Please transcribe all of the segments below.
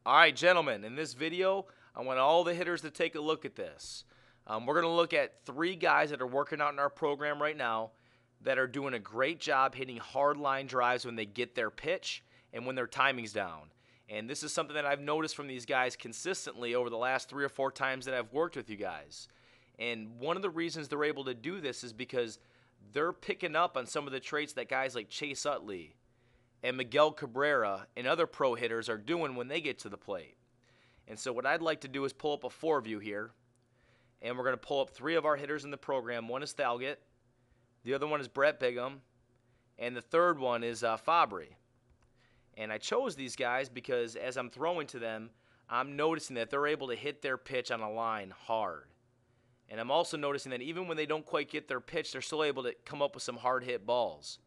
All right, gentlemen, in this video, I want all the hitters to take a look at this. We're going to look at 3 guys that are working out in our program right now that are doing a great job hitting hard line drives when they get their pitch and when their timing's down. And this is something that I've noticed from these guys consistently over the last 3 or 4 times that I've worked with you guys. And one of the reasons they're able to do this is because they're picking up on some of the traits that guys like Chase Utley and Miguel Cabrera and other pro hitters are doing when they get to the plate. And so what I'd like to do is pull up a 4 view here, and we're going to pull up 3 of our hitters in the program. One is Thalgott, the other one is Bigham, and the third one is Fabry. And I chose these guys because as I'm throwing to them, I'm noticing that they're able to hit their pitch on a line hard. And I'm also noticing that even when they don't quite get their pitch, they're still able to come up with some hard hit balls.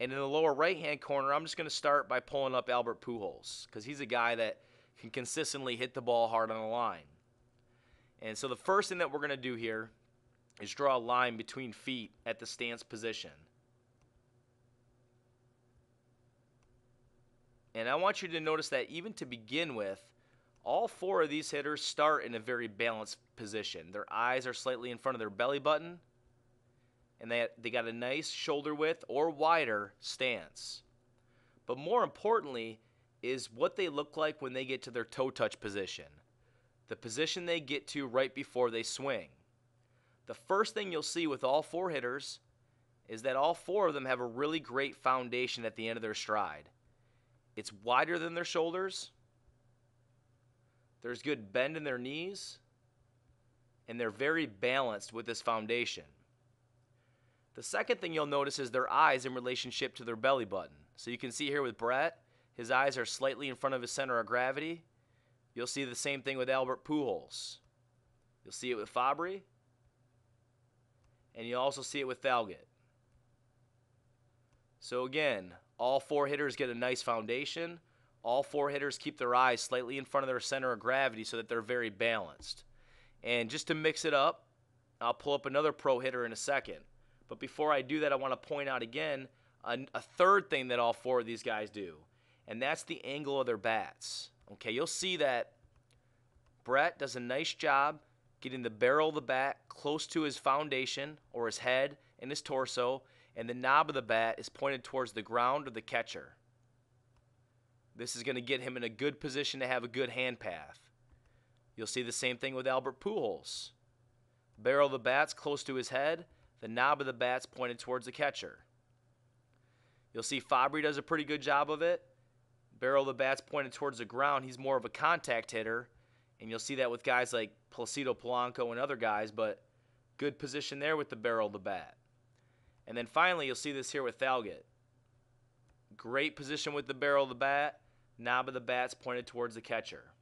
And in the lower right-hand corner, I'm just going to start by pulling up Albert Pujols because he's a guy that can consistently hit the ball hard on the line. And so the first thing that we're going to do here is draw a line between feet at the stance position. And I want you to notice that even to begin with, all 4 of these hitters start in a very balanced position. Their eyes are slightly in front of their belly button, and they got a nice shoulder width or wider stance. But more importantly is what they look like when they get to their toe touch position, the position they get to right before they swing. The first thing you'll see with all 4 hitters is that all 4 of them have a really great foundation at the end of their stride. It's wider than their shoulders, there's good bend in their knees, and they're very balanced with this foundation. The second thing you'll notice is their eyes in relationship to their belly button. So you can see here with Brett, his eyes are slightly in front of his center of gravity. You'll see the same thing with Albert Pujols. You'll see it with Fabry, and you'll also see it with Thalgott. So again, all 4 hitters get a nice foundation. All 4 hitters keep their eyes slightly in front of their center of gravity so that they're very balanced. And just to mix it up, I'll pull up another pro hitter in a second. But before I do that, I want to point out again a third thing that all 4 of these guys do, and that's the angle of their bats. Okay, you'll see that Brett does a nice job getting the barrel of the bat close to his foundation or his head and his torso, and the knob of the bat is pointed towards the ground or the catcher. This is going to get him in a good position to have a good hand path. You'll see the same thing with Albert Pujols. Barrel of the bat's close to his head, the knob of the bat's pointed towards the catcher. You'll see Fabry does a pretty good job of it. Barrel of the bat's pointed towards the ground. He's more of a contact hitter, and you'll see that with guys like Placido Polanco and other guys, but good position there with the barrel of the bat. And then finally, you'll see this here with Thalgott. Great position with the barrel of the bat. Knob of the bat's pointed towards the catcher.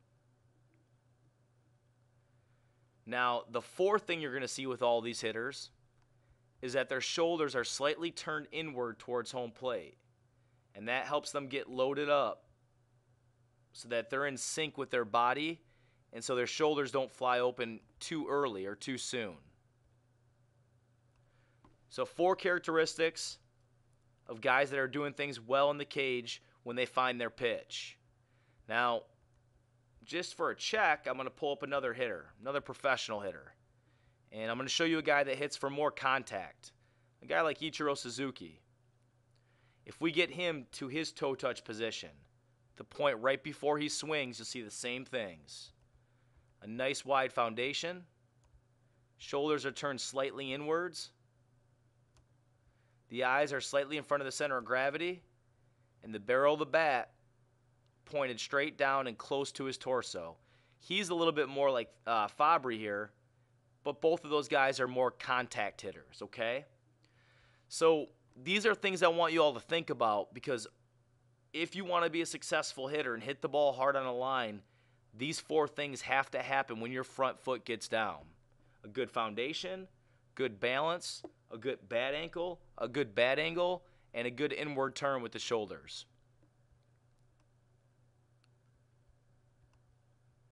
Now, the fourth thing you're going to see with all these hitters is that their shoulders are slightly turned inward towards home plate. And that helps them get loaded up so that they're in sync with their body and so their shoulders don't fly open too early or too soon. So 4 characteristics of guys that are doing things well in the cage when they find their pitch. Now, just for a check, I'm going to pull up another hitter, another professional hitter. And I'm going to show you a guy that hits for more contact, a guy like Ichiro Suzuki. If we get him to his toe touch position, the point right before he swings, you'll see the same things. A nice wide foundation. Shoulders are turned slightly inwards. The eyes are slightly in front of the center of gravity. And the barrel of the bat pointed straight down and close to his torso. He's a little bit more like Fabry here, but both of those guys are more contact hitters, okay? So these are things I want you all to think about because if you want to be a successful hitter and hit the ball hard on a line, these 4 things have to happen when your front foot gets down. A good foundation, good balance, a good bat angle, and a good inward turn with the shoulders.